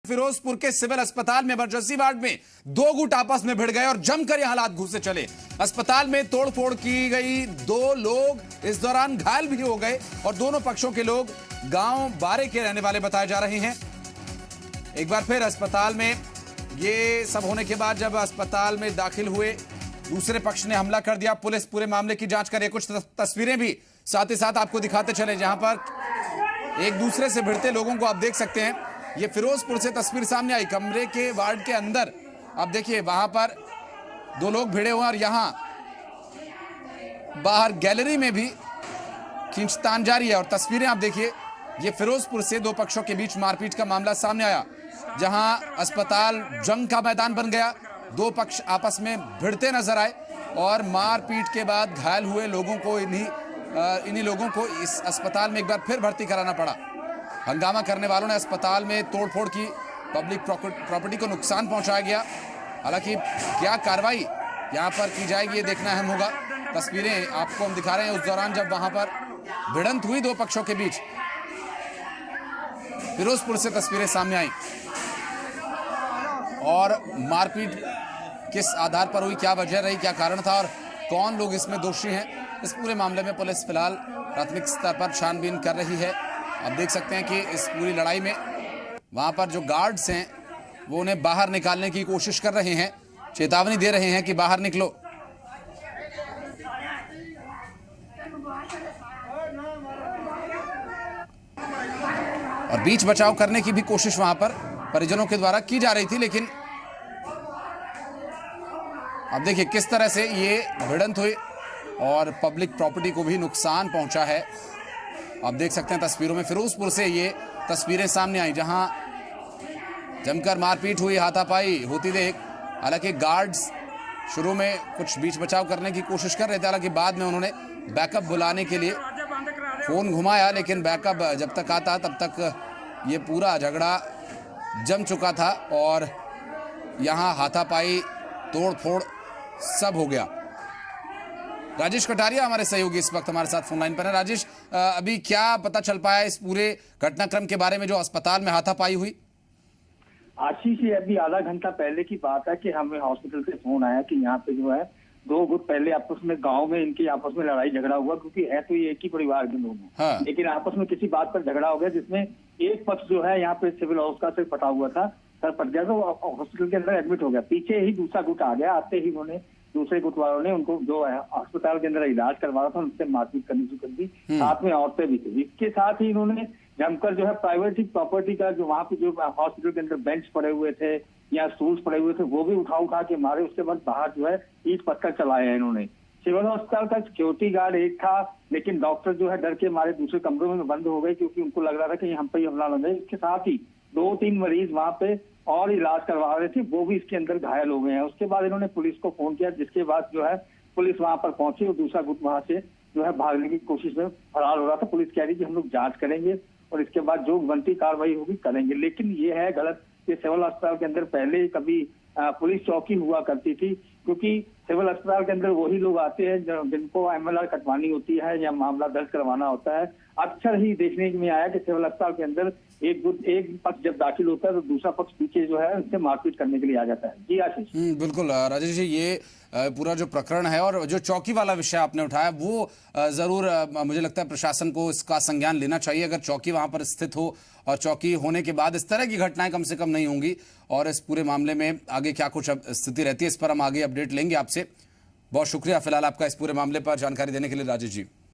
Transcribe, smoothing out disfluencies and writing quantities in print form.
फिरोजपुर के सिविल अस्पताल में इमरजेंसी वार्ड में दो गुट आपस में भिड़ गए और जमकर ये हालात घुसे चले। अस्पताल में तोड़फोड़ की गई, दो लोग इस दौरान घायल भी हो गए और दोनों पक्षों के लोग गांव बारे के रहने वाले बताए जा रहे हैं। एक बार फिर अस्पताल में ये सब होने के बाद जब अस्पताल में दाखिल हुए, दूसरे पक्ष ने हमला कर दिया। पुलिस पूरे मामले की जांच करे। कुछ तस्वीरें भी साथ ही साथ आपको दिखाते चले जहां पर एक दूसरे से भिड़ते लोगों को आप देख सकते हैं। ये फिरोजपुर से तस्वीर सामने आई, कमरे के वार्ड के अंदर आप देखिए वहां पर दो लोग भिड़े हुए और यहां बाहर गैलरी में भी खींचतान जारी है। और तस्वीरें आप देखिए, ये फिरोजपुर से दो पक्षों के बीच मारपीट का मामला सामने आया, जहां अस्पताल जंग का मैदान बन गया। दो पक्ष आपस में भिड़ते नजर आए और मारपीट के बाद घायल हुए लोगों को इन्हीं लोगों को इस अस्पताल में एक बार फिर भर्ती कराना पड़ा। हंगामा करने वालों ने अस्पताल में तोड़फोड़ की, पब्लिक प्रॉपर्टी को नुकसान पहुंचाया गया। हालांकि क्या कार्रवाई यहां पर की जाएगी ये देखना अहम होगा। तस्वीरें आपको हम दिखा रहे हैं उस दौरान जब वहां पर भिड़ंत हुई दो पक्षों के बीच। फिरोजपुर से तस्वीरें सामने आई और मारपीट किस आधार पर हुई, क्या वजह रही, क्या कारण था और कौन लोग इसमें दोषी हैं, इस पूरे मामले में पुलिस फिलहाल प्राथमिक स्तर पर छानबीन कर रही है। आप देख सकते हैं कि इस पूरी लड़ाई में वहां पर जो गार्ड्स हैं वो उन्हें बाहर निकालने की कोशिश कर रहे हैं, चेतावनी दे रहे हैं कि बाहर निकलो। और बीच बचाव करने की भी कोशिश वहां पर परिजनों के द्वारा की जा रही थी, लेकिन अब देखिए किस तरह से ये भिड़ंत हुई और पब्लिक प्रॉपर्टी को भी नुकसान पहुंचा है। आप देख सकते हैं तस्वीरों में फिरोजपुर से ये तस्वीरें सामने आई, जहां जमकर मारपीट हुई, हाथापाई होती देख। हालांकि गार्ड्स शुरू में कुछ बीच बचाव करने की कोशिश कर रहे थे, हालांकि बाद में उन्होंने बैकअप बुलाने के लिए फोन घुमाया, लेकिन बैकअप जब तक आता तब तक ये पूरा झगड़ा जम चुका था और यहाँ हाथापाई, तोड़-फोड़ सब हो गया। राजेश कटारिया हमारे सहयोगी इस वक्त हमारे साथ फोन लाइन पर है। राजेश, अभी क्या पता चल पाया इस पूरे घटनाक्रम के बारे में जो अस्पताल में हाथापाई हुई? आशीष, ये अभी आधा घंटा पहले की बात है कि हमें हॉस्पिटल से फोन आया कि यहाँ पे जो है दो गुट पहले आपस में गांव में इनकी आपस में लड़ाई झगड़ा हुआ, क्योंकि है तो ये एक ही परिवार के लोग हैं। हाँ। लेकिन आपस में किसी बात पर झगड़ा हो गया, जिसमें एक पक्ष जो है यहाँ पे सिविल हाउस से फटा हुआ था, सर फट गया तो हॉस्पिटल के अंदर एडमिट हो गया। पीछे ही दूसरा गुट आ गया। आते ही उन्होंने दूसरे गुट वालों ने उनको जो है अस्पताल के अंदर इलाज करवा रहा था उनसे मारपीट करनी शुरू कर दी। साथ में औरतें भी थी। इसके साथ ही इन्होंने जमकर जो है प्राइवेट प्रॉपर्टी का जो वहाँ पे जो हॉस्पिटल के अंदर बेंच पड़े हुए थे या स्टूल्स पड़े हुए थे वो भी उठा के मारे। उसके बाद बाहर जो है ईंट पत्थर चलाए हैं इन्होंने। सिविल अस्पताल का सिक्योरिटी गार्ड एक था, लेकिन डॉक्टर जो है डर के मारे दूसरे कमरों में बंद हो गए, क्योंकि उनको लग रहा था कि हम पे हमला न जाए। इसके साथ ही 2-3 मरीज वहाँ पे और इलाज करवा रहे थे, वो भी इसके अंदर घायल हो गए हैं। उसके बाद इन्होंने पुलिस को फोन किया, जिसके बाद जो है पुलिस वहां पर पहुंची और दूसरा गुट वहां से जो है भागने की कोशिश में फरार हो रहा था। पुलिस कह रही कि हम लोग जांच करेंगे और इसके बाद जो बनती कार्रवाई होगी करेंगे। लेकिन ये है गलत कि सिविल अस्पताल के अंदर पहले कभी पुलिस चौकी हुआ करती थी, क्योंकि सिविल अस्पताल के अंदर वही लोग आते हैं जिनको MLR कटवानी होती है या मामला दर्ज करवाना होता है। अक्सर ही देखने में आया कि सिविल अस्पताल के अंदर एक पक्ष जब दाखिल होता है तो दूसरा पक्ष पीछे जो है उनसे मारपीट करने के लिए आ जाता है। जी आशीष। बिल्कुल राजेश जी, ये पूरा जो प्रकरण है और जो चौकी वाला विषय आपने उठाया वो जरूर मुझे लगता है प्रशासन को इसका संज्ञान लेना चाहिए। अगर चौकी वहां पर स्थित हो और चौकी होने के बाद इस तरह की घटनाएं कम से कम नहीं होंगी। और इस पूरे मामले में आगे क्या कुछ स्थिति रहती है इस पर हम आगे अपडेट लेंगे आपसे। बहुत शुक्रिया फिलहाल आपका इस पूरे मामले पर जानकारी देने के लिए राजेश जी।